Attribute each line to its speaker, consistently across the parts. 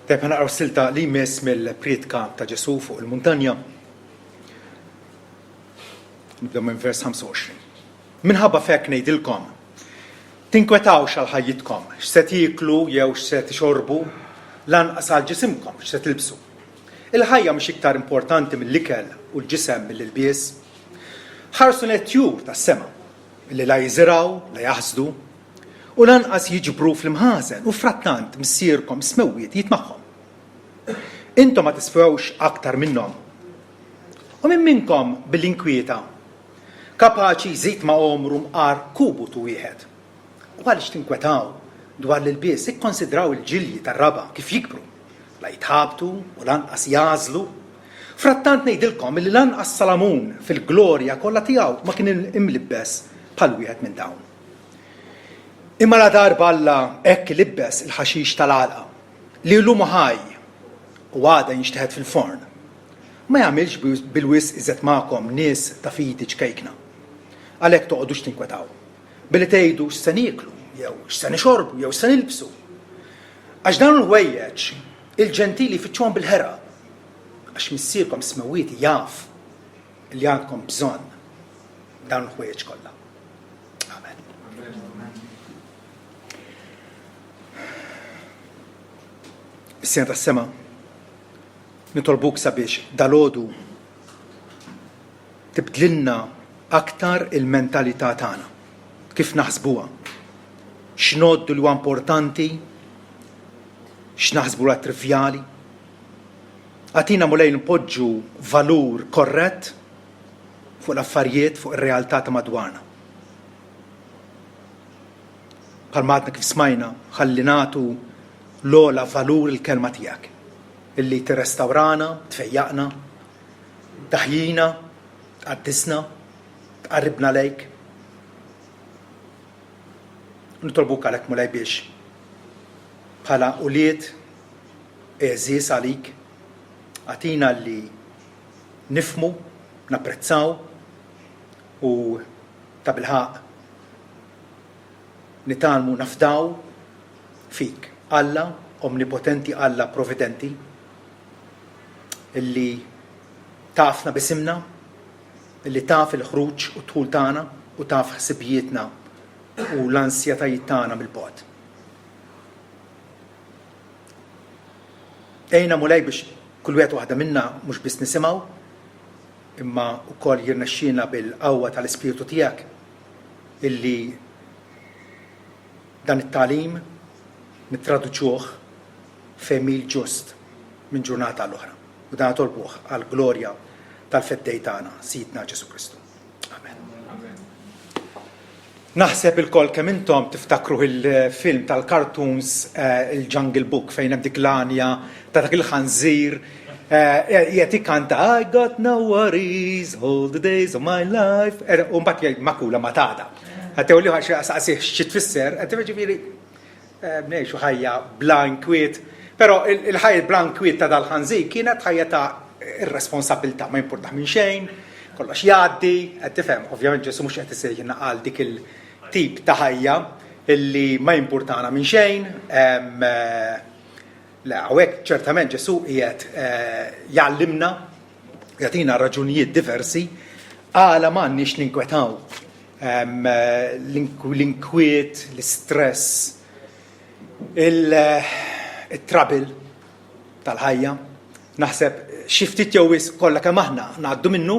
Speaker 1: Tajb ħanaqraw silta li jmiss mill-priedka ta' Ġesu fuq il-muntanja. Nibdew minn vers 25. Minħabba fek ngħidilkom, tinkwetawx għal ħajjitkom, x'se tieklu jew x'se tixorbu, lanqas għal ġisimkom x'se tilbsu. Il-ħajja mhix iktar importanti mill-ikel u l-ġisem mill-ilbies. Ħarsu t-tjur tas-sema illi la jiżraw, la jaħsdu, u lanqas jiġbru fl-imħażen u frattant missierkom smewwiet jitmagħhom. Intom ma tisfewx aktar minnhom. U minn minnkom bil-inkwieta kapaċi jżid ma' omru mqar kubutu wieħed. U għaliex tinkwetaw dwar l-ilbies ikkonsidraw il-ġilji tar-raba kif jikbru, la jitħabtu u lanqas jażlu. Frattant ngħidilkom li lanqas Salamun fil-glorja kollha tiegħu ma kien imlibbes bħal wieħed minn dawn. Imma la darba Alla hekk libbes il-ħaxix tal-għalqa li llum ħaj u għada jinxteħed fil-forn. Ma jagħmilx bil-wisq iżet magħkom nies ta' fiti ċkejkna. Għalhekk toqgħodux tinkwetaw billi tgħidu x'se nieklu, jew x'se nixorbu, jew x'se nilbsu. Għax dawn il-ħwejjeġ il-ġentili jfittxuhom bil-ħera, għax missierkom smewwieti jaf li għandkom bżonn dawn il-ħwejjeġ kollha. Is-sena tas-sema nitolbuk sabiex dalgħodu tibdlilna aktar il-mentalità tagħna, kif naħsbuha, x'noddu li huwa importanti, x'naħsbu huwa trivjali. Għatina mulej npoġġu valur korrett fuq l-affarijiet fuq ir-realtà ta' madwarna. Bħalma għadna kif smajna ħalli nagħtu l-ogħla valur il-kelma tiegħek illi tirrestawrana, tfejjaqna, taħjina, tqaddisna, tqarribna lejk. Nitolbuk għalhekk mulej biex bħala ulied eżies għalik għatina li nifmu, napprezzaw u ta' bilħaq nitalmu nafdaw fik. Alla, omnipotenti Alla providenti, illi tafna bisimna, illi taf il-ħruġ u tħul tagħna u taf ħsibijietna u l-ansjetajiet tagħna mill-bogħod. Ejna mulej biex kull wieħed waħda minna mhux biss nisimgħu, imma wkoll jirnexxielna bil-qawwa tal-Ispiritu tiegħek illi dan it-tagħlim nittraduċuh f'emil ġust minn ġurnata l-oħra. U dan tolbuh għal glorja tal-feddej tagħna, Sidna Ġesu Kristu. Amen. Naħseb il-koll kemm intom tiftakru il-film tal-cartoons il-Jungle Book fejn hemm dik l-anja ta' dak il-ħanżir qiegħed ikkanta I got no worries all the days of my life. U mbagħad jgħid makula matada. Għattew li saqsih xi tfisser, qed ġifieri bnejxu ħajja bla inkwiet, però il-ħajja bla inkwiet ta' dal-ħanżir kienet ħajja ta' irresponsabilità, ma jimpurtax minn xejn, kollox jgħaddi, qed tifhem, ovvjament Ġesu mhux qed isejħilna qal dik il-tip ta' ħajja illi ma jimpurtana minn xejn. Hawnhekk ċertament Ġesu qiegħed jgħallimna, jagħtina raġunijiet diversi għala m'għandniex ninkwetaw. L-inkwiet, l-istress, il-trabil tal-ħajja, naħseb xi ftit jew kollha kemm aħna ngħaddu minnu,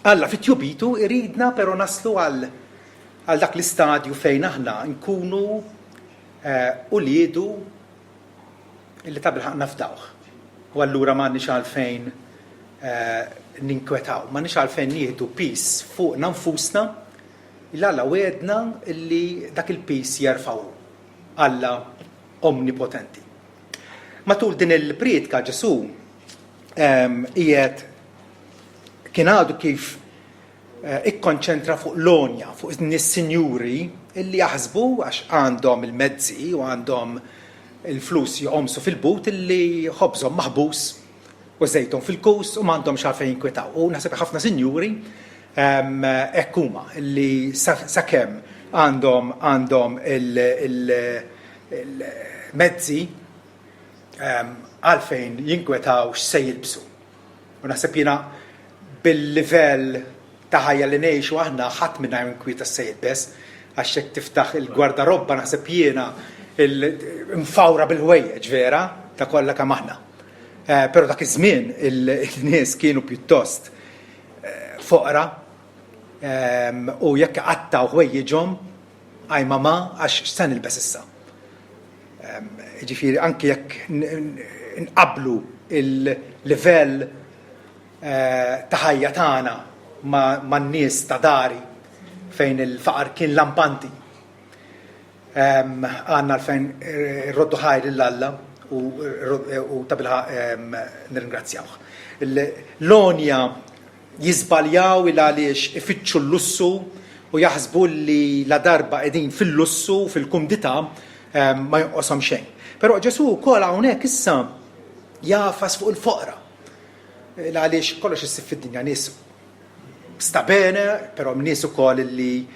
Speaker 1: Alla fit-tjubitu iridna però naslu għal dak l-istadju fejn aħna nkunu uliedu illi ta' bilħaq nafdawh. U allura m'għandniex għalfejn ninkwetaw, m'għandniex għalfejn nieħdu peace fuqna nfusna illi Alla wedna illi dak il-peace jerfgħu Alla omnipotenti. Matul din il-priedka Ġesu qiegħed kien għadu kif ikkonċentra fuq l-onja, fuq nis-sinjuri illi jaħsbu għax għandhom il-mezzi u għandhom il-flus joqomsu fil-but illi ħobżhom maħbus u żejthom fil-kus u m'għandhomx għalfejn jinkwetaw. U naħseb ħafna sinjuri hekk huma illi sakemm għandhom mezzi għalfejn jinkwetaw x'se jilbsu. U naħseb jiena bil-livell ta' ħajja li ngħixu aħna ħadd minna jinkwita x'se jilbes għax hekk tiftaħ il-gwardarobba naħseb jiena mfawra bil-ħwejjeġ vera ta' kollha kemm aħna. Però dak iż-żmien il-nies kienu pjuttost foqra u jekk qattaw ħwejjeġhom għaj mama għax x'se nilbes issa. Ġifieri anke jekk nqabblu il-livell ta' ħajja tagħna man-nies ta' dari fejn il-faqar kien lampanti. Għandna fejn roddu ħajr lill-Alla u tabilħa nirringrazzjawh. L-onja jiżbaljaw il għaliex ifittxu l-lussu u jaħsbu li la darba qegħdin fil-lussu fil-kumdità ma jonqoshom xejn. Però Ġesu wkoll hawnhekk issa jafas fuq il-foqra. Għaliex kollox issir fid-dinja nies sta bene, però nies ukoll li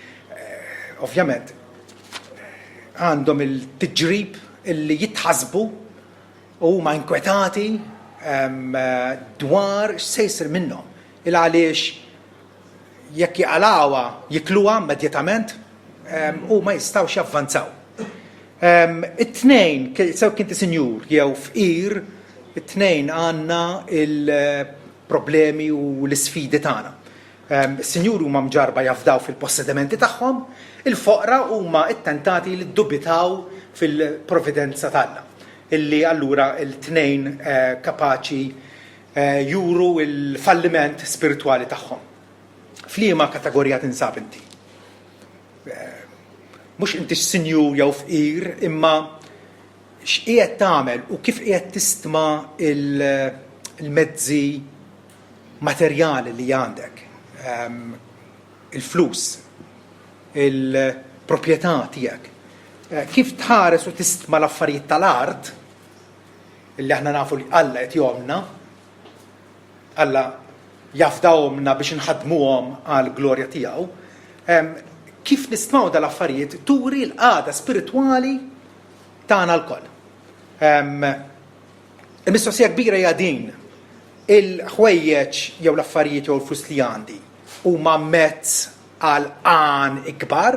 Speaker 1: ovvjament għandhom il-tiġrib illi jitħasbu u huma inkwetati dwar x'se jsir minnhom. Għaliex jekk jaqalawha jikluha immedjatament u ma jistgħux javvanzaw. It-tnejn, sew kinti sinjur jew fqir, it-tnejn għandna il-problemi u l-isfidi tagħna. Is-sinjuri huma mġarba jafdaw fil-possedimenti tagħhom, il-foqra huma ttentati li ddubitaw fil-provvidenza tagħna. Illi allura il-tnejn kapaċi juru il-falliment spiritwali tagħhom. F'liema kategorija tinsab inti? Mhux inti sinjur jew fqir, imma x'qiegħed tagħmel u kif qiegħed tistma' il-mezzi materjali li għandek. Il-flus, il-proprjetà tiegħek. Kif tħares u tistma' l-affarijiet tal-art illi aħna nafu li Alla qed jomna, Alla jafdawhomna biex inħadmuhom għall glorja tiegħu, kif nistmaw dal-affarijiet turi l-qagħda spiritwali tagħna l-koll. Il-mistoqsija kbira hija din, il-ħwejjeġ jew l-affarijiet jew l-flus li għandi huma mezz għal għan ikbar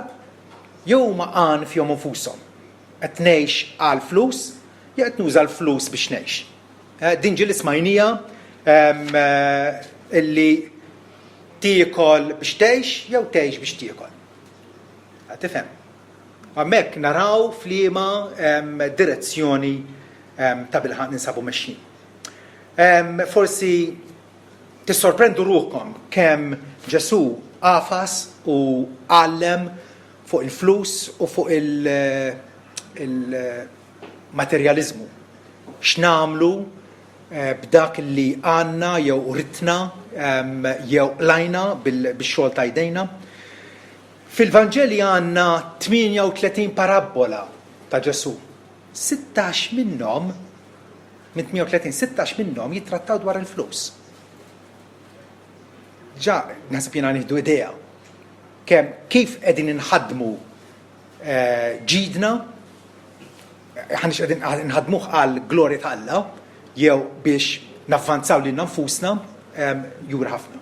Speaker 1: jew huma għan fihom infushom. Qed ngħix għal flus jew qed nuża l-flus biex ngħix. Din ġieli smajnija illi tiekol biex tgħix jew tgħix biex tiekol. Tifhem? Hemmhekk naraw f'liema direzzjoni ta' bilħaq ninsabu mexxin. Forsi tissorprendu ruhkom kemm Ġesu qafas u għallem fuq il-flus u fuq il-materjaliżmu. X'namlu b'dak li għandna jew uritna jew lajna bix-xogħol ta' jdejna. Fil-Vanġeli għandna 38 parabola ta' Ġesu. 16 minnhom minn 38, 16 minnhom jittrattaw dwar il-flus. Ġa naħseb jiena nieħdu idea kemm kif qegħdin inħaddmu ġidna, ħanix qegħdin inħaddmuh għal glorja ta' Alla jew biex navvanzaw lil nfusna juri ħafna.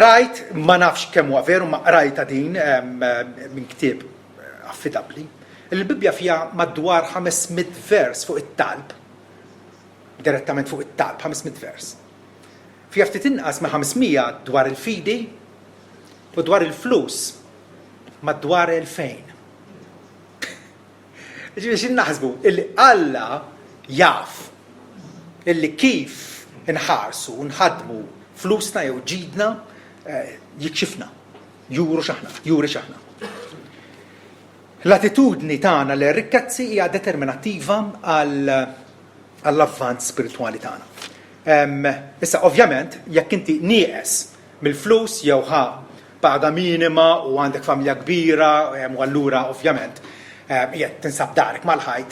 Speaker 1: Rajt ma nafx kemm huwa veru ma rajta din minn ktieb affidabbli. Il-Bibja fiha madwar 500 vers fuq it-talb. Direttament fuq it-talb 500 vers. Fiha ftit inqas ma' 500 dwar il-fidi u dwar il-flus madwar 2000. Ġifieri xi naħsbu illi Alla jaf illi kif inħarsu u nħaddmu flusna jew ġidna jikxifna, juri x'aħna. L-attitudni tagħna lir-rikkezzi hija determinattiva għall-avvanz spiritwali tagħna. Issa ovvjament jekk inti nieqes mill-flus jew paga minima u għandek familja kbira u allura ovvjament jekk tinsab darek mal-ħajt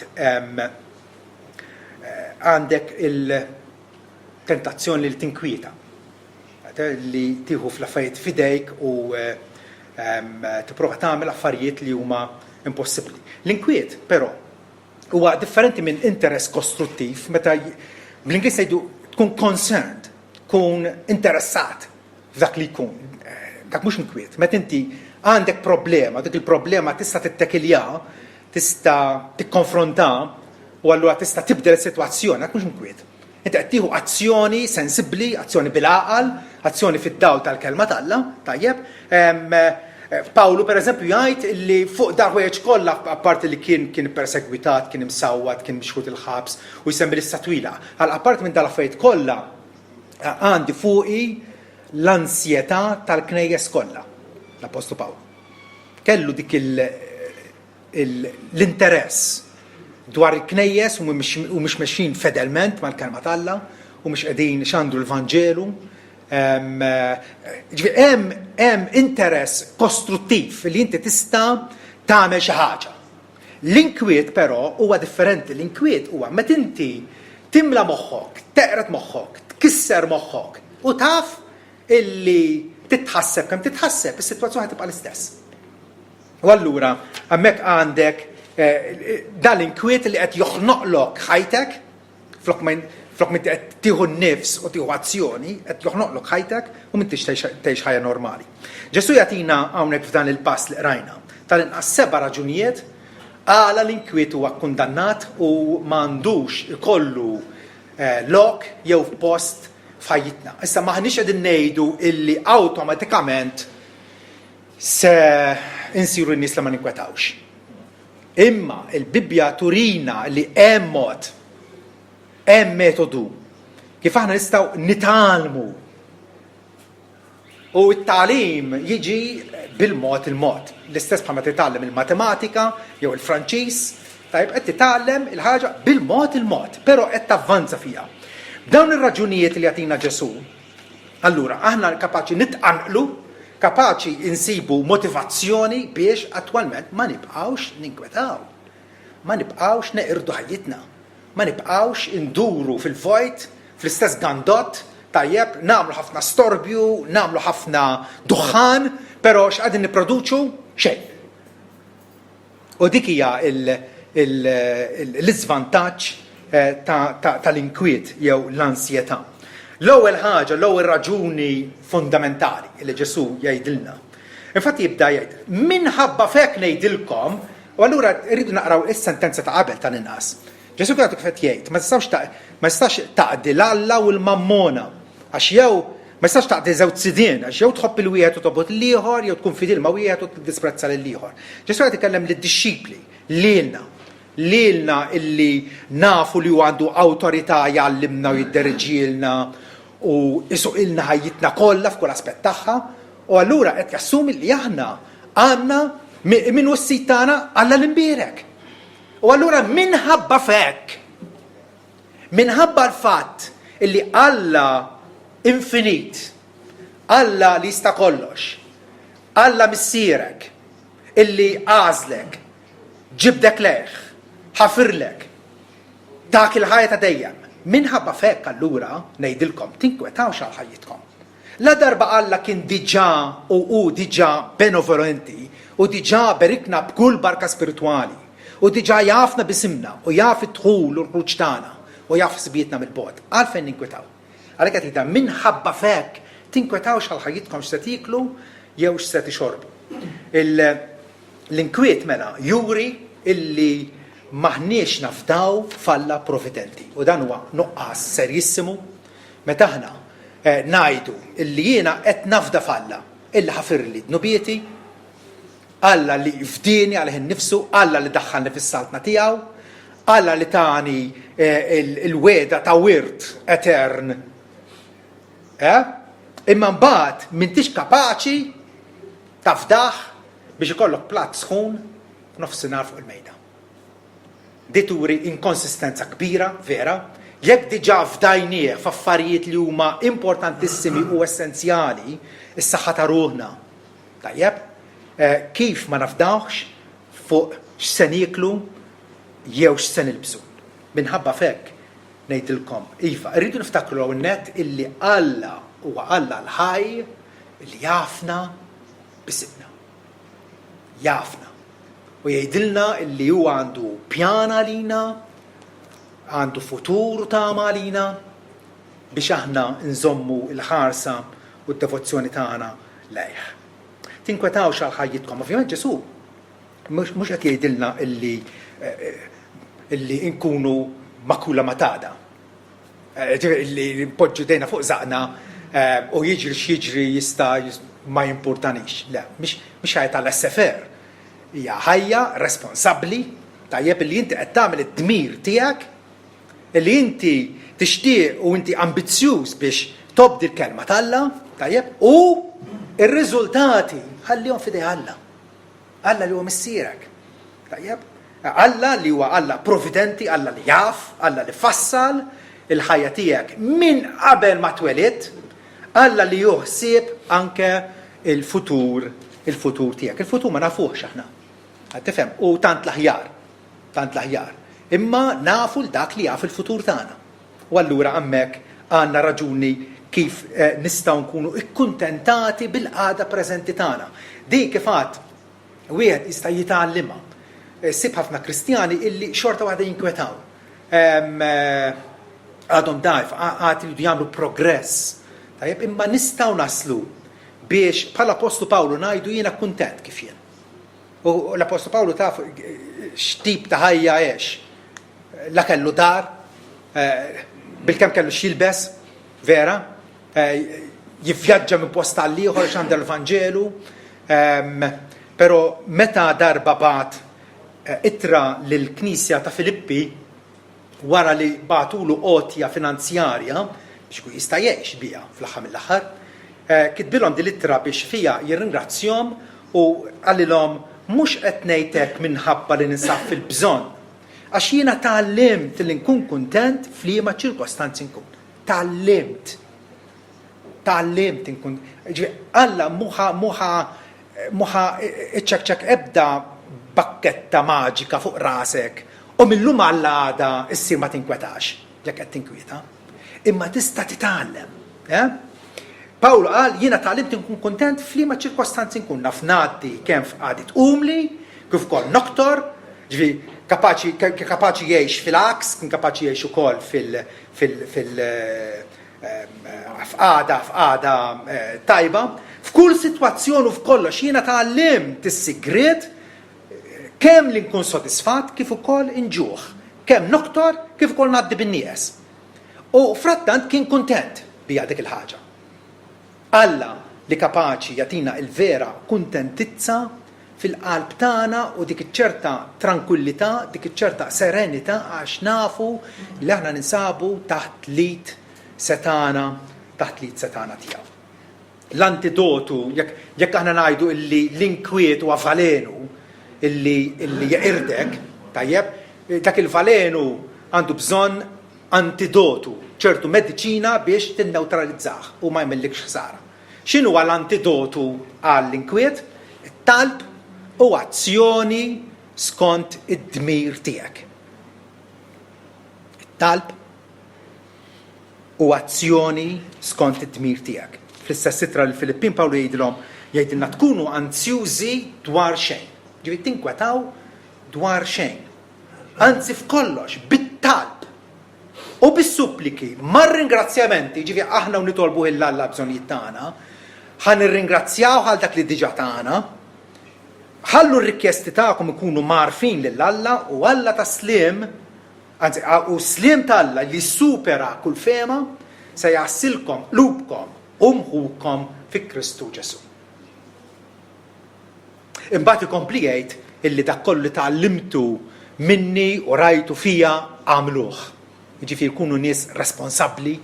Speaker 1: għandek il-tentazzjoni li tinkwieta li tieħu fl-affarijiet fidejk u tipprova tagħmel affarijiet li huma impossibbli. L-inkwiet però huwa differenti minn interess kostruttiv, meta bl-Ingliż ngħidu tkun concerned, tkun interessat f'dak li jkun. Dak mhux inkwiet. Meta inti għandek problema, dik il-problema tista' tittekilja, tista' tikkonfronta u allura tista' tibdel is-sitwazzjoni, dak mhux inkwiet. Inti qed tieħu azzjoni sensibbli, azzjoni bil-għaqal, azzjoni fid-dawl tal-kelma tal-Alla, tajjeb. Pawlu pereżempju jgħid li fuq dak wieħed kollha apparti li kien persegwitat, kien imsawwad, kien mixħut il-ħabs u jsemmi lista twila. Għal apparti minn dal-affarijiet kollha għandi fuqi l-ansjetà tal-knejjes kollha. L-Apostlu Pawlu kellu dik l-interess dwar il-knejjes u mhux mexxin fedelment mal-kelma tal-Alla u mhux qegħdin xandru l-Vanġelu. Hemm interess kostruttiv li inti tista' tagħmel xi ħaġa. L-inkwiet però huwa differenti. L-inkwiet huwa meta inti timla moħħok, teqret moħħok, tkisser moħħok u taf illi titħasseb kemm titħasseb, is-sitwazzjoni tibqa' l-istess. U allura hemmhekk għandek dal-inkwiet li qed joħnoqlok ħajtek flok minn qed tieħu nnifs u tieħu azzjoni, qed joħnoqlok ħajtek u m'intix tgħix ħajja normali. Ġesu jagħtina hawnhekk f'dan il-pass li qrajna tal-inqas 7 raġunijiet għala l-inkwiet huwa kkundannat u m'għandux ikollu lok jew post f'ħajjitna. Issa maħniex qegħdin ngħidu illi awtomatikament se insiru n-nies li ma ninkwetawx. Imma il-Bibbja turina li hemm mod, hemm metodu kif aħna nistgħu nitalmu. U t-tagħlim jiġi bil-mod il-mod. L-istess bħalma titgħallem il-matematika jew il-Franċiż, tajb qed titgħallem il-ħaġa bil-mod il-mod, però qed tavvanza fiha. Dawn ir-raġunijiet li jagħtina Ġesu, allura aħna kapaċi nitqanqlu, kapaċi insibu motivazzjoni biex attwalment ma nibqgħux ninkwetaw, ma nibqgħux neqirdu ħajjitna, ma nibqgħux induru fil-vojt, fl-istess gandott, tajjeb, nagħmlu ħafna storbju, nagħmlu ħafna duħan, però x'qegħdin nipproduċu xejn. U dik hija l-iżvantaġġ tal-inkwiet jew l-ansjetà. L-ewwel ħaġa, l-ewwel raġuni fundamentali li Ġesu jgħidilna. Infatti jibda jgħid, minħabba fek ngħidilkom, u allura rridu naqraw is-sentenza ta' qabel tal-inqas. Ġesu kien qed jgħid, ma tistax taqdi l-Alla u l-Mammona, għax jew ma tistax taqdi żewġ sidien, għax jew tħobb il-wieħed u tobgħod l-ieħor, jew tkun fidil ma' wieħed u tiddisprezza lill-ieħor. Ġesu qed ikellem lid-dixxipli, lilna illi nafu li għandu awtorità jgħallimna u jidderġielna u isuqilna ħajjitna kollha f'kull aspett tagħha, u allura qed jassumi li aħna għandna min wassit tagħna Alla l-imbierek. U allura minħabba fek, minħabba l-fatt illi Alla infinit, Alla li jista' kollox, Alla missierek, illi għażlek, ġibdek leħ, ħafirlek, dak il-ħajja ta' dejjem. Minħabba fekk allura ngħidilkom tinkwetawx għal ħajjitkom. La darba Alla kien diġà u diġà benevolenti u diġà berikna b'kull barka spiritwali u diġà jafna bisimna u jaf id-dħul u l-ħruġ tagħna u jaf sbietna mill-bogħod. Għalfejn ninkwetaw. Għalhekk qed jgħidha minħabba fekk tinkwetawx għal ħajjitkom x'se tiklu jew x'se tixorbu. L-inkwiet mela juri illi maħniex nafdaw falla providenti. U dan huwa nuqqas serjissimu meta aħna ngħidu illi jiena qed nafda falla, illi ħafirli dnubieti, Alla li jfdini għalih innifsu, Alla li daħħalni fis-saltna tiegħu, Alla li tani il-weda ta' wirt etern. Imma mbagħad m'intix kapaċi tafdaħ biex ikollok platt sħun f'nofsinhar fuq il-mejda. Dituri inkonsistenza kbira, vera, jekk diġà fdajnieh f'affarijiet li huma importantissimi u essenzjali, is-saħħa ta' ruħna. Tajjeb, kif ma nafdawx fuq x'se niklu jew x'se nilbsu. Minħabba fekk ngħidilkom, iva, rridu niftakru hawnhekk illi Alla huwa Alla l-ħaj li jafna bisimna. Jafna. u jgħidilna illi huwa għandu pjana lina, għandu futur tama lina biex aħna nżommu l-ħarsa u d-devozzjoni tagħna lejh. Tinkwetawx għal ħajjitkom. Ovvjament Ġesu mhux qed jgħidilna illi nkunu makula matada. Illi npoġġu dejna fuq zaqna u jiġri x'jiġri jista' ma jimpurtanix. Le, mhix ħajja tal-SFR. Hija ħajja responsabbli tajjeb li inti qed tagħmel id-dmir tiegħek, li inti tixtieq u inti ambizzjuż biex tobdi l-kelma tal-Alla, tajjeb, u r-riżultati ħallihom f'idej Alla. Alla li huwa missierek. Tajjeb? Alla li huwa Alla providenti, Alla li jaf, Alla li fassal il-ħajja tiegħek minn qabel ma twelid, Alla li juħsieb anke il-futur tiegħek. Il-futur ma nafuhx aħna. Tifhem, u tant l-aħjar. Imma nafu l-dak li jaf il-futur tagħna. U allura hemmhekk għandna raġuni kif nistgħu nkunu ikkuntentati bil-qagħda preżenti tagħna. Dik kif għad wieħed jista' jitgħallimha. Sib ħafna Kristjani illi xorta waħda jinkwetaw. Għadhom dgħajf, għad iridu jagħmlu progress. Tajjeb, imma nistgħu naslu biex bħala Apostlu Pawlu ngħidu jiena kuntent kif jien. U l-Apostlu Pawlu taf x'tip ta' ħajja għex. La kellu dar, bil-kemm kellu x'jilbes, vera, jivvjaġġa minn post għal ieħor x'għandha l-Evanġelu, però meta darba bagħat ittra lill-Knisja ta' Filippi wara li bagħtulu qotja finanzjarja biex jkun jista' jgħix biha fl-aħħar mill-aħħar, kitbilhom din l-ittra biex fija jirringrazzjahom u għallilhom mhux qed ngħidlek minħabba li ninsab fil-bżonn, għax jiena tgħallimt li nkun kuntent f'liema ċirkostanzi nkun. Tgħallimt nkun. Alla muħa iċċekċek ebda bakketta maġika fuq rasek u millum għalla għada issir ma tinkwetax, jekk qed tinkwieta. Imma tista' titgħallem. Pawlu qal jiena tgħallimt nkun kuntent f'liema ċirkostanzi nkun naf ngħaddi kemm f'qagħdiet umli, kif ukoll noktor, kapaċi jgħix fil-aks, kien kapaċi jgħix ukoll f'qagħda tajba. F'kull sitwazzjoni u f'kollox jiena tgħallimt is-sigriet kemm li nkun sodisfatt kif ukoll inġuħ, kemm noktor kif ukoll ngħaddi bin-nies. U frattant kien kuntent bija dik il-ħaġa. Alla li kapaċi jagħtina l-vera kuntentizza fil-qalb tagħna u dik iċ-ċerta tranquillità, dik iċ-ċerta serenità għax nafu li aħna ninsabu taħt lid setana tiegħu. L-antidotu, jekk aħna ngħidu illi l-inkwiet huwa valenu illi jaqirdek, tajjeb, dak il-valenu għandu bżonn antidotu, ċertu mediċina biex tinneutralizzah u ma jmillikx ħsara. X'inhu l-antidotu għall-inkwiet? It-talb u azzjoni skont id-dmir tiegħek. It-talb u azzjoni skont id-dmir tiegħek. Fl-istess ittra l-Filippin Pawlu jgħidilna tkunu anzjużi dwar xejn. Ġifieri tinkwetaw dwar xejn. Anzi f'kollox, bit-talb u bis-suppliki, mar-ringrazzjamenti, ġifieri aħna nitolbu Alla bżonnijiet tagħna, ħan irringrazzjaw għal dak li diġà tagħna, ħallu r-rikjesti tagħkom ikunu marfin lill-Alla u Alla ta' sliem, anzi u sliem tal-Alla li supera kull fema se jgħassilkom qlubkom u mħukom fi Kristu Ġesu. Imbagħad ikompli jgħid illi dak kollu li tgħallimtu minni u rajtu fija għamluh. Jiġifieri kunu nies responsabbli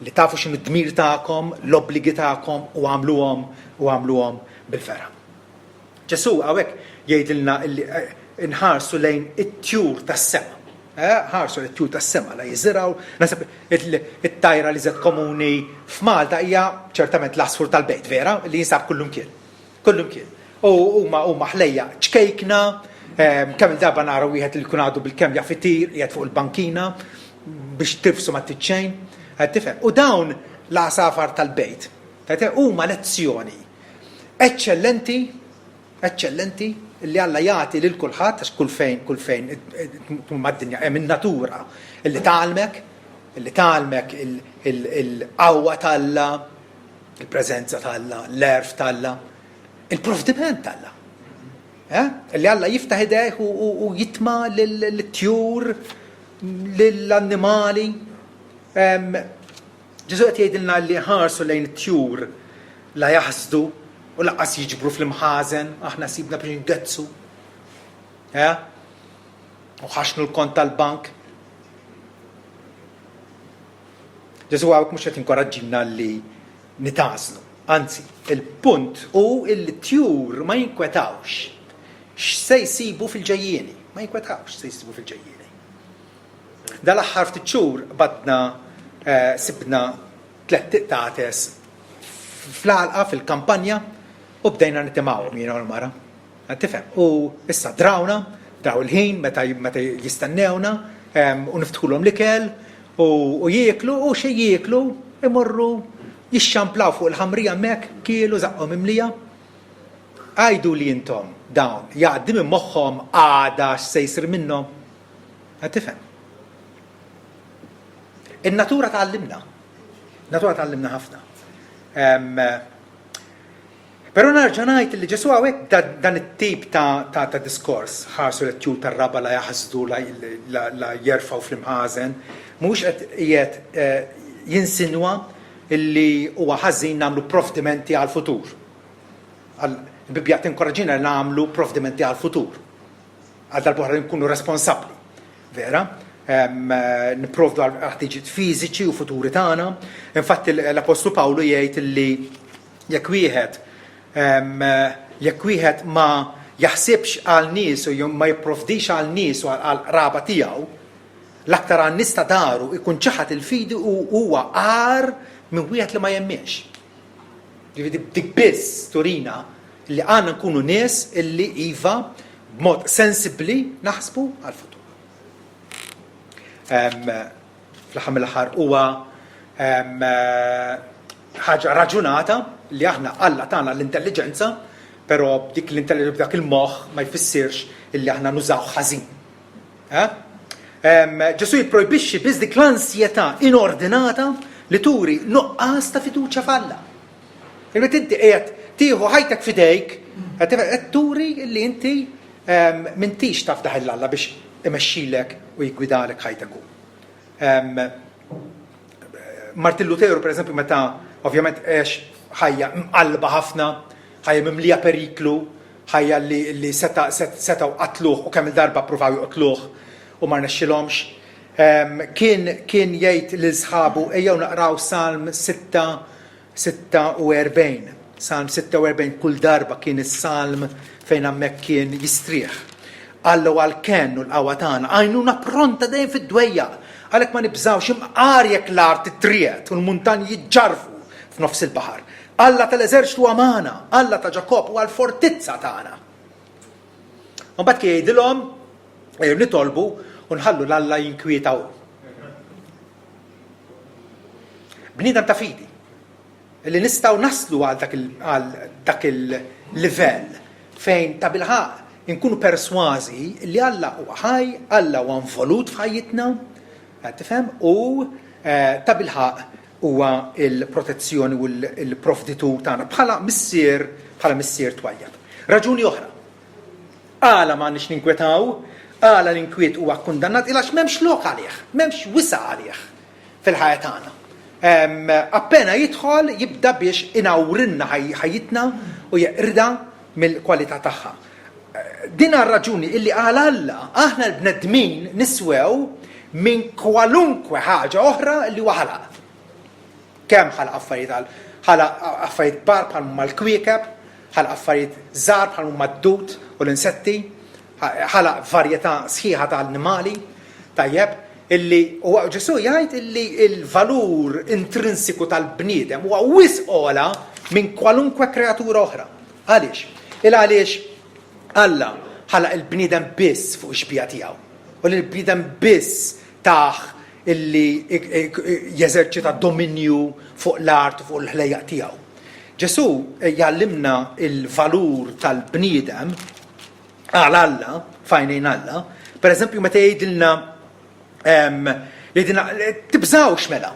Speaker 1: li tafu x'inhu d-dmir tagħkom, l-obbligi tagħkom u għamluhom bil-vera. Ġesu hawnhekk jgħidilna li nħarsu lejn it-tjur tas-sema. Ħarsu lejn it-tjur tas-sema la jiżiraw, nasab it-tajra li żed komuni f'Malta hija ċertament l-asfur tal-bejt, vera, li jinsab kullum kien. U huma ħlejja ċkejkna, kemm il-darba naraw wieħed li jkun għadu bil-kemm jaffitir qiegħed fuq il-bankina biex tifsu ma tiċċejn, tifhem. U dawn l-asafar tal-bejt huma lezzjoni eċċellenti اللي Alla jagħti lil kulħadd għax kull fejn mad-dinja hemm in-natura اللي tgħallmek il-qawwa talla, il-preżenza talla, l-erf talla, il-provdiment talla. اللي Alla jiftaħ idejh u jitma' lill-tjur, lill-annimali. Ġesu qed jgħidilna li ħarsu lejn it-tjur la jaħsdu u laqqas jiġbru fl-imħażen, aħna sibna biex ngezzu. U ħaxnu l-kont tal-bank. Ġesu għawek mhux qed jinkoraġġilna li nitażnu. Anzi, il-punt hu il-tjur ma jinkwetawx x'se jsibu fil-ġejjieni. Ma jinkwetawx se jsibu fil-ġejjieni. Dal-aħħar ftit xhur badna sibna 3 tiqtates fl-għalqa fil-kampanja u bdejna nitimgħu jiena u l-mara. Tifhem? U issa draw il-ħin meta jistennewna u niftħulhom l-ikel u jieklu u xejn jieklu imorru jixxamplaw fuq il-ħamrija hemmhekk kielu żaqhom imlija. Għajdu li intom dawn jgħaddi minn moħħhom għada x'se jsir minnhom. Tifhem? In-natura tgħallimna. Natura tgħallimna ħafna. Però nerġa' ngħid li Ġesu hawnhekk dan it-tip ta' diskors ħarsu l-tjur tar-raba la jaħsdu la jerfgħu fl-imħażen mhux qed qiegħed jinsinwa illi huwa ħażin nagħmlu provdimenti għall-futur. Il-Bibja tinkoraġġina li nagħmlu provdimenti għall-futur. Għal darb'oħra nkunu responsabbli. Vera? Nipprovdu għal-ħtiġijiet fiżiċi u futuri tagħna. Infatti l-Apostlu Pawlu jgħid li jekk wieħed ma jaħsibx għal nies u ma jipprovdix għal nies u għal raba tiegħu, l-aktar għan nies ta' daru ikun ċaħat il-fidi u huwa għar minn wieħed li ma jemmex. Dik biss turina li għandna nkunu nies illi iva b'mod sensibbli naħsbu għal-futur. Fl-aħħar mill-aħħar huwa ħaġa raġunata li aħna Alla tagħna l-intelligenza, però dik l-intelligenza dak il-moħħ ma jfissirx illi aħna nużaw ħażin. Ġesu jipprojbixxi biss dik l-ansjetà inordinata li turi nuqqas ta' fiduċja f'Alla. Ilmet inti qiegħed tieħu ħajtek f'idejk, qed turi li inti m'intix taf daħil Alla biex imexxilek u jgwidalek ħajtek hu. Martin Lutero pereżempju meta ovvjament għex ħajja mqalba ħafna, ħajja mimlija periklu, ħajja li setgħu qatluh u kemm il-darba ppruvaw joqtluh u ma rnexxilhomx. Kien jgħid lil sħabu ejjew naqraw Salm 46. Salm 46 kull darba kien is-salm fejn hemmhekk kien jistrieħ. Alla għal-ken u l-qawwa tagħna għajnuna pronta dejjem fid-dwejja għalhekk ma nibżgħux imqar jekk l-art triet u l-muntanji jiġġarfu f'nofs il-baħar. Alla tal-eżerċitu għamana, Alla ta' Ġakob u għall-fortizza tagħna. Mbagħad kien jgħidilhom nitolbu u nħallu l-Alla jinkwietaw. Bniedem ta' fidi li nistgħu naslu għal dak il-livell fejn ta' bilħaq inkunu persważi li Alla huwa ħaj, Alla huwa involut f'ħajjitna, tifhem, u ta' bilħaq huwa il-protezzjoni u l-provditu tagħna bħala missier twajjab. Raġuni oħra. Għala m'għandniex ninkwetaw, għala l-inkwiet huwa kundannat għax m'hemmx lok għalih, m'hemmx wisa għalih fil-ħajja tagħna. Appena jidħol jibda biex inawrinna ħajjitna u jeqrida mill-kwalità tagħha. Din raġuni illi għal Alla aħna l-bnedmin niswew minn kwalunkwe ħaġa oħra li huwa ħalaq. Kemm ħalaq affarijiet bar bħal huma l-kwiekeb, ħalaq affarijiet żgħar bħal huma d-dud u l-insetti, ħalaq varjetà sħiħa ta' annimali, tajjeb, illi huwa Ġesu jgħid illi l-valur intrinsiku tal-bniedem huwa wisq ogħla minn kwalunkwe kreatura oħra. Għaliex? Għaliex Alla ħalaq il-bniedem biss fuq ix-xbija tiegħu. U l-bniedem biss taħ illi jeżerċita dominju fuq l-art u fuq l-ħlejjaq tiegħu. Ġesu jgħallimna il-valur tal-bniedem għal Alla, fajnejn Alla, per eżempju meta jgħidilna tibżawx mela.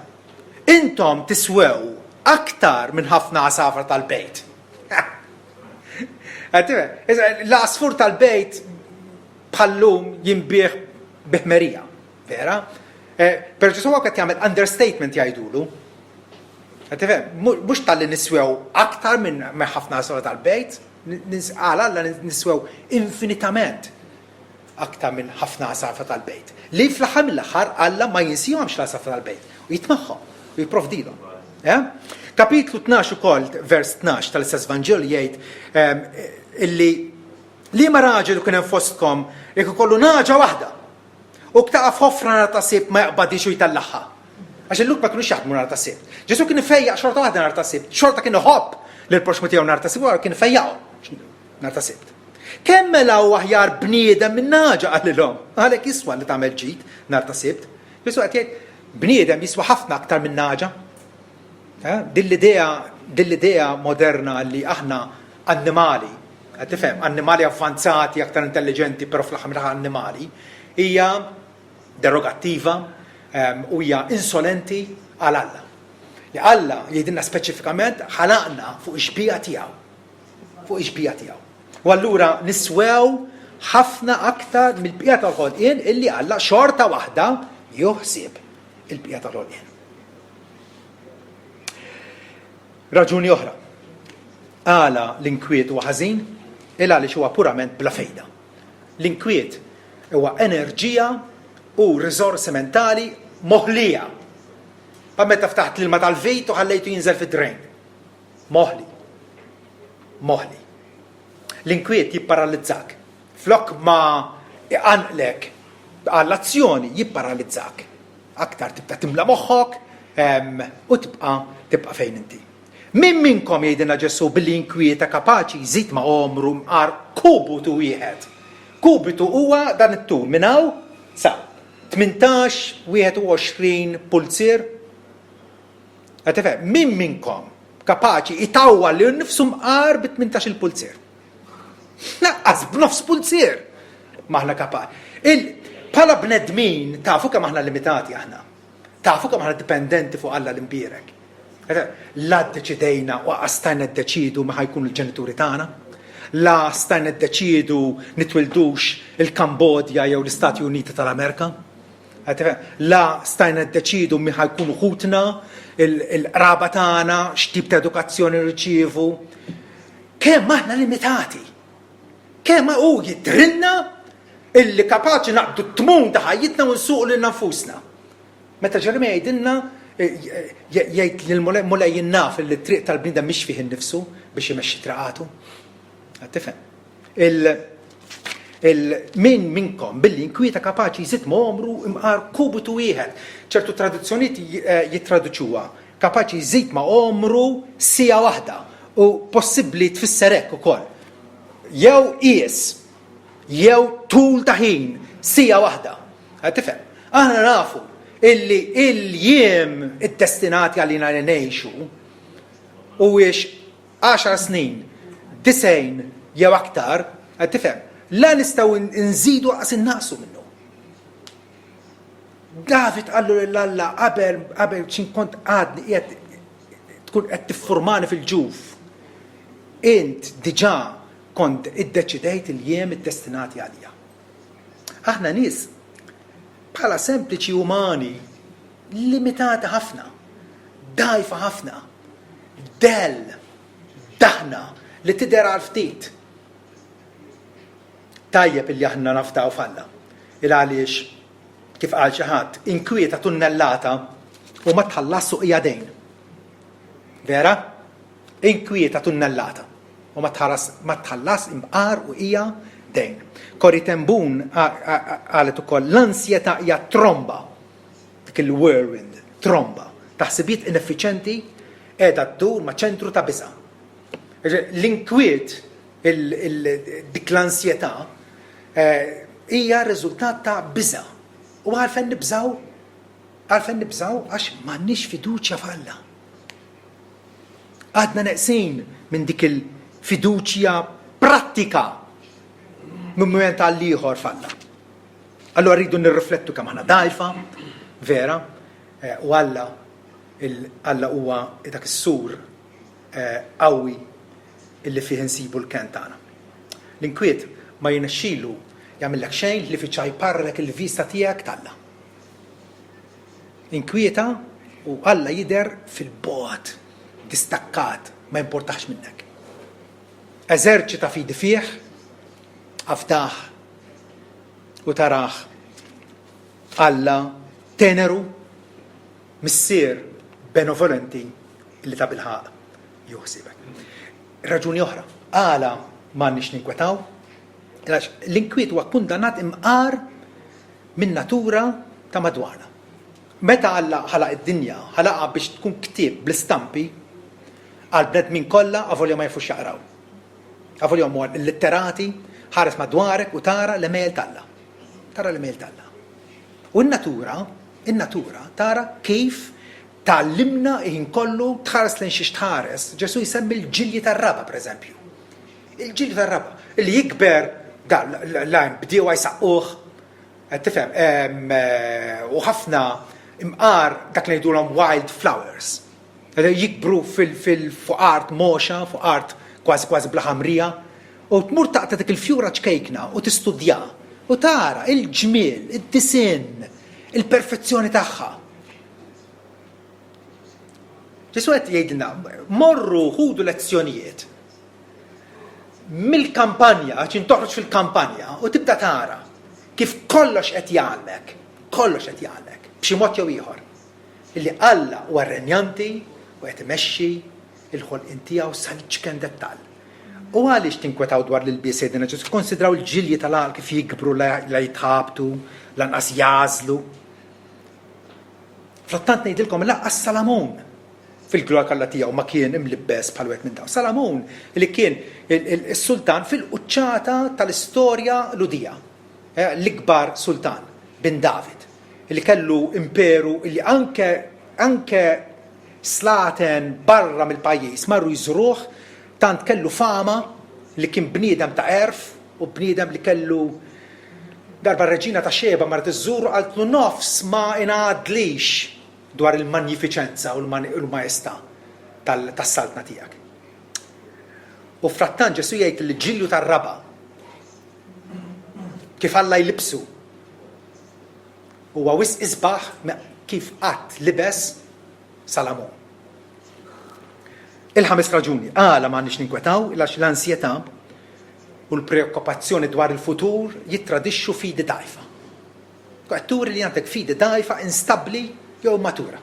Speaker 1: Intom tiswew aktar minn ħafna għasafar tal-bejt. L-għasfur tal-bejt bħallum jinbieħ biħmerija, vera? Per ġesu għakat jgħamil understatement jgħidulu. Mux tal-li niswew aktar minn ħafna għasafar tal-bejt, għal niswew infinitament aktar minn ħafna għasafar tal-bejt. Li fl-ħar mill-ħar Alla ma jinsijomx l-għasafar tal-bejt. U jitmaħħom, u jiprovdilom. Kapitlu 12 ukoll, vers 12 tal-istess Vanġel jgħid illi li ma raġel u kien hemm fostkom jekk ikollu naġa waħda u ktaqaf ħofra nhar ta' Sibt ma jaqbadix u jtallaħħa. Għax illum ma kinux jaħdmu nhar ta' Sibt. Ġesu kien ifejjaq xorta waħda nhar ta' Sibt, xorta kien iħobb lil proxmu tiegħu nhar ta' Sibt wara kien ifejjaqhom nhar ta' Sibt. Kemm mela aħjar bniedem minn naġa qalilhom. Għalhekk jiswa li tagħmel ġid nhar ta' Sibt. Ġesu qed jgħid bniedem jiswa ħafna aktar minn naġa. Dill-idea moderna li aħna annimali, tifhem, annimali avvanzati, aktar intelligenti, però fl-aħħar annimali, hija derogattiva u hija insolenti għal Alla. Li Alla jgħidilna speċifikament ħalaqna fuq ix-xbija tiegħu. Fuq ix-xbija tiegħu. U allura niswew ħafna aktar mill-bqija tal-ħolqien illi Alla xorta waħda joħsieb il-bqija tal-ħolqien. Raġuni oħra. Għala l-inkwiet huwa ħażin il għaliex huwa purament bla fejda. L-inkwiet huwa enerġija u riżorsi mentali moħlija. Pa meta ftaħt l-ilma tal-vejt u ħallejtu jinżel fid-drejn. Moħli. L-inkwiet jipparalizzak. Flok ma iqanqlek għall-azzjoni jipparalizzak. Aktar tibqa' timla moħħok u tibqa' fejn inti. Min minnkom jgħidilna Ġesu billi inkwieta kapaċi jżid ma' omru mqar kubitu wieħed. Kubitu huwa dan it-tul minn hawn sa 18-21 pulzier. Min minnkom kapaċi itawwa li nnifsu mqar bi 18 il-pulzier. Naqqas b'nofs pulzier maħna kapaċi. Bħala bnedmin tafu kemm aħna limitati aħna. Tafu kemm aħna dipendenti fuq Alla l-imbierek. La ddeċidejna u stajna ddeċidu ma ħajkun il-ġenituri tagħna, la stajna ddeċidu nitwildux il-Kambodja jew l-Istati Uniti tal-Amerika, la stajna ddeċidu mi ħajkunu ħutna, il-qraba tagħna, x'tip ta' edukazzjoni rċievu. Kemm aħna limitati, kemm hu jidrilna illi kapaċi naqdu t-tmun ta' ħajjitna u nsuqu lil nfusna. Meta Ġeremija jgħidilna jgħid lil-mulej jinnaf li t-triq tal-bniedem mhix fih innifsu biex imexxi traqatu. Tifhem. Min minnkom billi inkwieta kapaċi jżid omru imqar kubitu wieħed. ċertu traduzzjonijiet jittraduċuha kapaċi jżid ma' omru sija waħda u possibbli tfisser hekk ukoll. Jew qies, jew tul ta' ħin sija waħda. Tifhem. Aħna nafu illi il-jiem id-destinati għalina li ngħixu u wiex 10 snin, 90 jew aktar, tifhem, la nistgħu nżidu qas innaqsu minnu. David qallu lill-Alla qabel x'in kont għadni tkun qed tiffurmani fil-ġuf. Int diġà kont iddeċidejt il-jiem id-destinati għalija. Aħna nies bħala sempliċi umani, limitati ħafna, dajfa ħafna, daħna li tidher għal ftit. Tajjeb illi aħna naftaw falla. Il-għaliex, kif qal xi ħadd, inkwieta tunnellata u ma tħallas suqija dejn. Vera? Inkwieta tunnellata u ma tħallas imqar u hija dejn. Corrie ten Boom qalet ukoll l-ansjetà hija tromba, dik il-whirlwind, tromba, taħsibiet ineffiċenti qiegħda ddur ma' ċentru ta' biża'. L-inkwiet dik l-ansjetà hija riżultat ta' biża'. U għalfejn nibżgħu? Għalfejn nibżgħu għax m'għandniex fiduċja f'Alla. Għadna neqsin minn dik il-fiduċja prattika minn mument għal ieħor falla. Allura rridu nirriflettu kemm aħna dgħajfa, vera, u Alla huwa dak is-sur qawwi illi fih insibu l-kent tagħna. L-inkwiet ma jinexxielu jagħmellek xejn li fiċċa jparrek il-vista tiegħek talla. Inkwieta u Alla jidher fil-bogħod, distakkat, ma importax minnek. Eżerċita fidi fih, aftaħ u taraħ Alla teneru missier benevolenti li ta' bilħaq juħsibek. Raġuni oħra, Alla m'għandniex ninkwetaw, l-inkwiet huwa kundannat imqar minn natura ta' madwarna. Meta Alla ħalaq id-dinja, ħalaqha biex tkun ktieb bl-istampi għal bnedmin kollha avolja ma jafux jaqraw. Avolja huma illitterati, ħares madwarek u tara l-emejl talla. Tara l-emejl talla. U n-natura tara kif tallimna ħin kollu tħares lejn xi tħares. Ġesu jsemmi l-ġilji tar-raba, pereżempju. Il-ġilji tar-raba li jikber lajn bdiewa jsaqquh, tifhem, u ħafna imqar dak li jgħidulhom wild flowers. Jikbru fuq moxa, fuq art kważi bla ħamrija, u tmur taqta dik il-fjura ċkejkna u tistudja u tara il-ġmiel, id-disin, il-perfezzjoni tagħha. Ġesu qed jgħidilna, morru ħudu lezzjonijiet mill-kampanja, ċin toħroġ fil-kampanja u tibda tara kif kollox qed jgħalmek, b'xi mod jew ieħor. Illi Alla huwa renjanti u qed imexxi il-ħolqien tiegħu sal-ċken dettall. U għaliex tinkwetaw dwar l-ilbies sejdina Ġesu, konsidraw il-ġilji tal-għal kif jikbru la jitħabtu, lanqas jażlu. Frattant ngħidilkom laqqas Salamon fil-gloria kollha tiegħu ma kien imlibbes bħal wieħed minn dawn. Salamon li kien is-sultan fil-quċċata tal-istorja ludija, l-ikbar sultan bin David, li kellu imperu li anke slaten barra mill-pajjiż marru jżruh tant kellu fama li kien bniedem ta' erf u bniedem li kellu darba reġina ta' Xeba marret iżżuru qaltlu nofs ma ingħadlix dwar il-magnifiċenza u l-majestà tas-saltna tiegħek. U frattant Ġesu jgħid li ġilju tar-raba kif Alla jlibsu huwa wisq isbaħ kif qatt libes Salamon. Il-ħames raġuni, Alla m'għandniex ninkwetaw għax l-ansjetà u l-preokkupazzjoni dwar il-futur jittradixxu fidi dgħajfa. Turi li għandek fidi dgħajfa instabbli jew matura.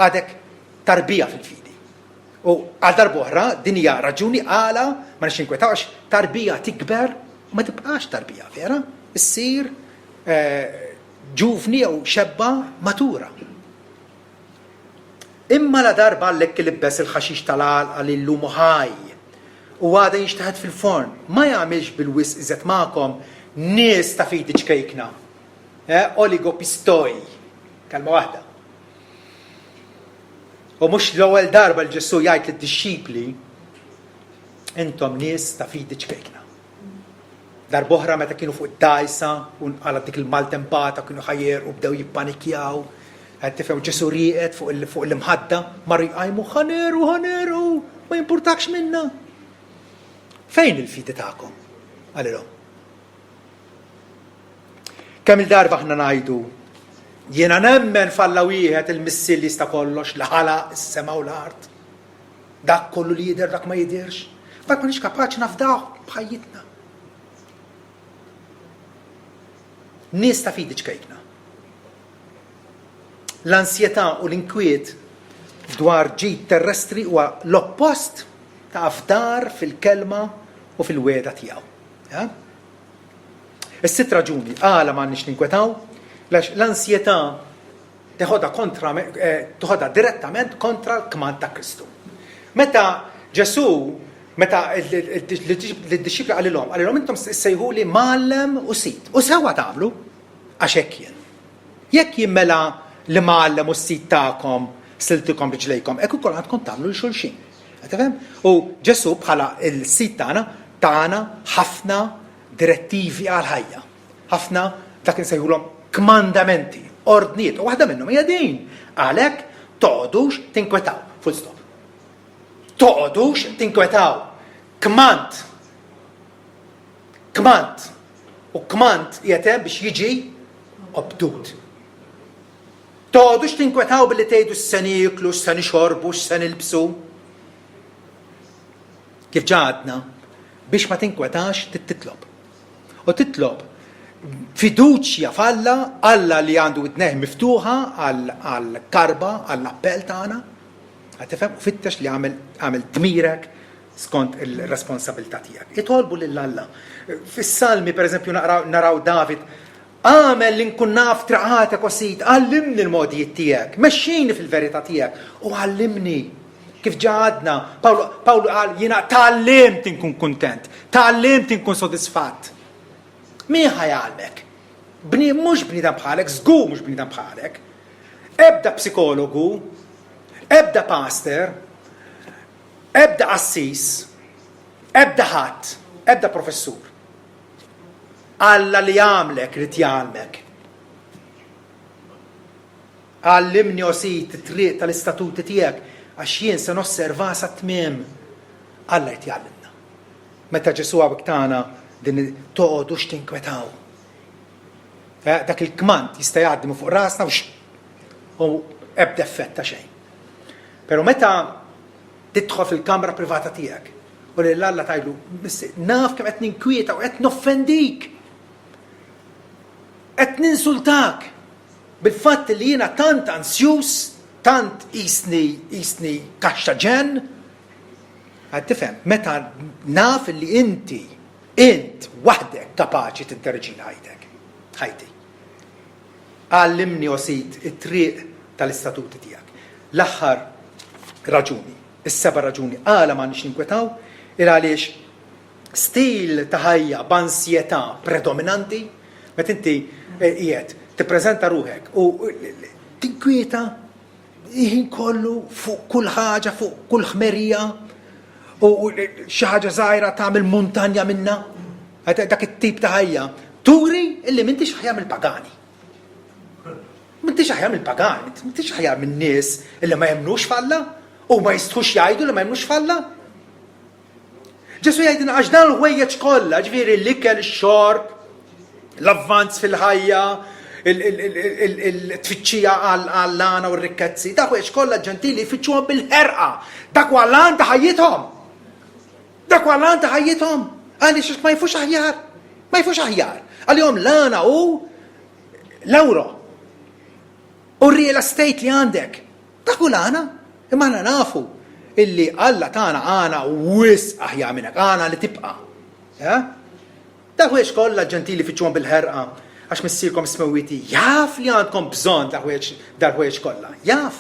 Speaker 1: Għadek tarbija fil-fidi. U għal darba oħra din hija raġuni Alla ma nix ninkwetawx tarbija tikber u ma tibqax tarbija, vera? Issir ġuvni jew xebba matura. Imma la darba għallek libbes il-ħaxix tal-għalqa li l-lumu ħaj u għada jinxtaħed fil-forn, ma jgħamilx bil-wisq iżet ma'kom nies ta' fidi ċkejkna, oligopistoj, kalma waħda. U mux l-ewwel darba l-Ġesu jgħid lid-dixxipli intom nies ta' fidi ċkejkna. Darboħra meta kienu fuq id-dajsa u għala dik il-maltempata kienu ħajjer u bdew jippanikjaw. Tifhem Ġesu rieqed fuq l-imħadda marru jqajmu ħaneru, ma jimpurtakx minna. Fejn il-fidi tagħkom? Għalilhom. Kemm il-darba aħna ngħidu jiena nemmen f'Alla wieħed il-missilli sta kollox li ħalaq is-sema u l-art. Dak kollu li jidher dak ma jidhirx. Dak m'għandix kapaċi nafdaw bħajjitna. Nies ta' fidi ċkejkna. L-ansjetà u l-inkwiet dwar ġid terrestri huwa l-oppost ta' fdar fil-kelma u fil-weda tiegħu. Is-sitt raġuni Alla m'għandniex ninkwetaw l-ansjetà toħodha direttament kontra l-kmand ta' Kristu. Meta Ġesu l-dixxipli qalilhom intom sejħuli mgħallem u sid. U sewwa tagħmlu għax hekk jien. Jekk jien mela li mgħallem u s-sid tagħkom siltikom riġlejkom, hekk ukoll għandkom tagħmlu l xulxin. U Ġesu bħala l-sid tagħna ħafna direttivi għal ħajja. Ħafna dak insejħulhom kmandamenti, ordniet, u waħda minnhom hija din. Għalhekk toqgħodux tinkwetaw, full stop. Toqgħodux tinkwetaw. Kmand. U kmand qiegħed biex jiġi obdut. Toqgħodux tinkwetaw billi tgħidu x'se niklu, x'se nixorbu, x'se nilbsu. Kif ġadna, biex ma tinkwetax titlob. U titlob fiduċja f'Alla li għandu id-neħ miftuħa għall-karba, għall-appell tagħna. Għatifhem, fittex li għamel dmirek skont il-responsabilità tiegħek. Itolbu lil Alla. Fis-Salmi pereżempju naraw David, għamel li nkun naf traqatek osid, għallimni l-modijiet tiegħek, mexxini fil-verità tiegħek u għallimni. Kif ġadna, Pawlu qal jiena tallimt inkun kuntent, tallimt inkun sodisfatt. Min ħajgħalmek? Mhux bniedem bħalek, żgur mhux bniedem bħalek. Ebda psikologu, ebda pastor, ebda assis, ebda ħadd, ebda professur. Alla li jagħmlek rid jagħmlek. Għallimni osit it-triq tal-istatuti tiegħek għax jien se nosserva sa tmiem. Alla qed jgħallimna. Meta Ġesu għawek tagħna din toqgħodux tinkwetaw. Dak il-kmand jista' jgħaddi fuq rasna u ebda effett ta' xejn. Però meta tidħol fil-kamra privata tiegħek u lil Alla tajlu naf kemm qed ninkwieta u qed noffendik. Qed ninsultak bil-fatt li jiena tant ansjus, tant isni kaxxa ġen. Għad tifhem, meta naf li int waħdek kapaċi tinterġina ħajti. Għallimni osid it-triq tal-istatuti tiegħek. L-aħħar raġuni, is-seba' raġuni għala ma nix ninkwetaw, għaliex stil ta' ħajja b'ansjetà predominanti, meta inti qiegħed tippreżenta ruħek u tinkwieta jien kollu fuq kull ħaġa, fuq kull ħmerija u xi ħaġa żgħira tagħmel muntanja minnha. Dak it-tip ta' ħajja turi illi m'intix ħajja mill-pagani. M'intix ħajja mill-pagani, m'intix ħajja min-nies illi ma jemmnux f'Alla u ma jistħux jgħidu li ma jemmnux f'Alla. Ġesu jgħidilna għax dan l-ħwejjeġ kollha, ġifieri l-ikel, ix-xorb, l-avvanz fil-ħajja, il-tfittxija għall-lana u r-rikkezzi, dak ħwejjeġ kollha ġentili jfittxuhom bil-ħerqa. Dak huwa lan ta' ħajjithom. Dak huwa lan ta' ħajjithom. Għaliex ma jfux aħjar. Ma jfux aħjar. Għalihom lana u l-ewro. U r-real estate li għandek. Dak hu lana. Imma aħna nafu illi Alla tagħna għana wis aħjar minnek, għana li tibqa'. Dak ħwejjeġ kollha ġentili fitxuhom bil-ħerqa għax missierkom smewwiti jaf li għandkom bżonn dal-ħwejjeġ kollha. Jaf.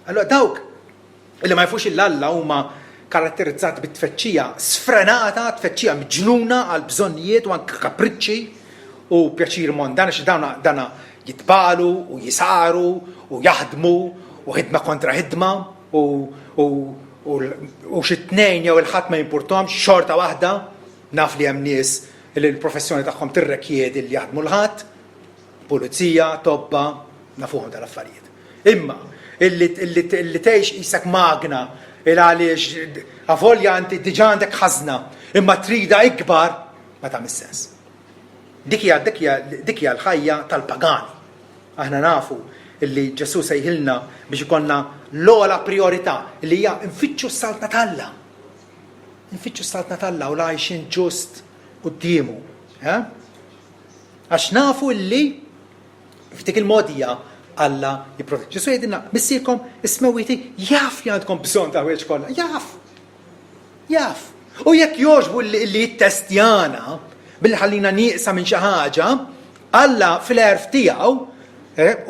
Speaker 1: Allora dawk illi ma jfux il-Alla huma karatterizzati bit-tfeċċija sfrenata, tfeċċija miġnuna għal bżonnijiet u anke kapriċċi u pjaċir mondani xi dawna jitbalu u jisaru u jaħdmu u ħidma kontra ħidma u xi tnejn jew il-ħadd ma jimpurtomx xorta waħda naf li hemm nies li l-professjoni tagħhom tirrekjedi li jaħdmu l-ħadd, pulizija, tobba, nafuhom tal-affarijiet. Imma illi tgħix qisek magna il għaliex avolja inti diġà għandek ħażna imma trida ikbar ma tagħmel sens. Dik hija l-ħajja tal-pagani. Aħna nafu illi Ġesu sejħilna biex ikollna l-ogħla priorità li hija nfittxu s-saltna talla. Nfittxu s-saltna talla u għajxin ġust qudiemu. Għax nafu illi f'dik il-modija Alla jipproteġġi. Ġesu jgħidilna missierkom ismewwiti jaf li għandkom bżonn ta' ħwejjeġ kollha. Jaf. U jekk jogħġbu li jittestjana billi ħallina nieqsa minn xi ħaġa, Alla fil-għerf tiegħu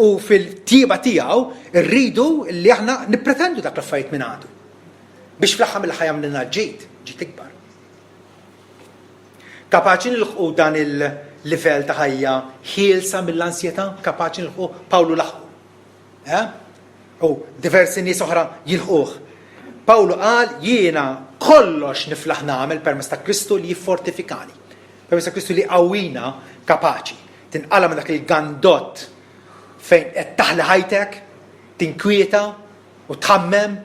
Speaker 1: u fil-tieba tiegħu rridu li aħna nippretendu dak l-affarijiet minn għadu. Biex fl-aħħar mill-ħajja minnha ġid ikbar. Kapaċi nilħqu dan il-livell ta' ħajja ħielsa mill-ansjetà, kapaċi nilħqu Pawlu laħqu. U diversi nies oħra jilħquh. Pawlu qal jiena kollox niflaħ nagħmel permezz ta' Kristu li jiffortifikani. Permezz ta' Kristu li qawwina kapaċi. Tinqala minn dak il-gandott fejn qed taħli ħajtek, tinkwieta u tħammem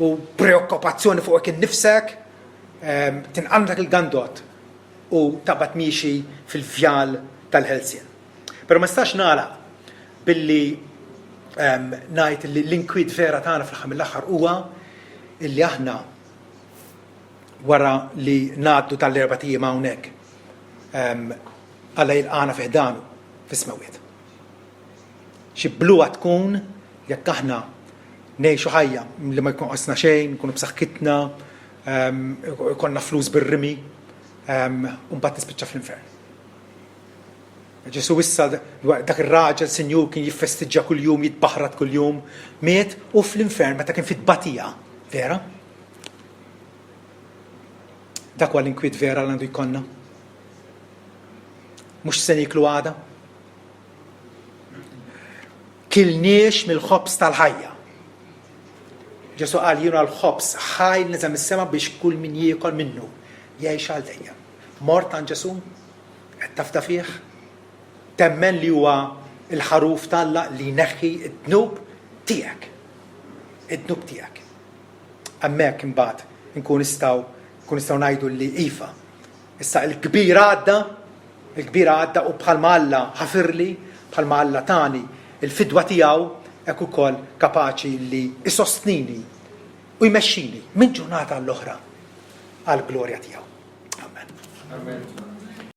Speaker 1: u preokkupazzjoni fuq innifsek, tinqala minn dak il-gandott u taqbad miexi fil-vjal tal-ħelsien. Però ma stax nagħlaq billi ngħid li l-inkwiet vera tagħna fl-aħħar mill-aħħar huwa illi aħna wara li ngħaddu tal-erba' tiem hawnhekk Alla jilqana fiħdanu fis-smawiet. Xi bluwa tkun jekk aħna ngħixu ħajja li ma jkun qasna xejn, nkunu b'saħħitna, konna flus bir-rimi, u mbagħad nispiċċa fl-infern. Ġesu issa dak ir-raġel Sinjur kien jiffestiġġa kuljum, jitbaħrat kuljum, miet u fl-infern meta kien fit-tbatija, vera? Dak huwa l-inkwiet vera li għandu jkollna. Mhux se niklu għada. Kilniex mill-ħobs tal-ħajja. Ġesu qal jiena l-ħobs ħaj nizam is-sema biex kull min jiekol minnu jgħix għal dejjem. Mort għand Ġesu, qed tafda fih, temmen li huwa il-ħaruf Alla li jneħħi d-dnub tiegħek. Id-dnub tiegħek. Hemmhekk imbagħad nkun nistgħu ngħidu li iva. Issa il-kbir għadda u bħalma Alla ħafirli, bħalma Alla tani il-fidwa tiegħu hekk ukoll kapaċi li isostnini u jmexxini minn ġurnata l-oħra għall glorja tiegħu. Amen.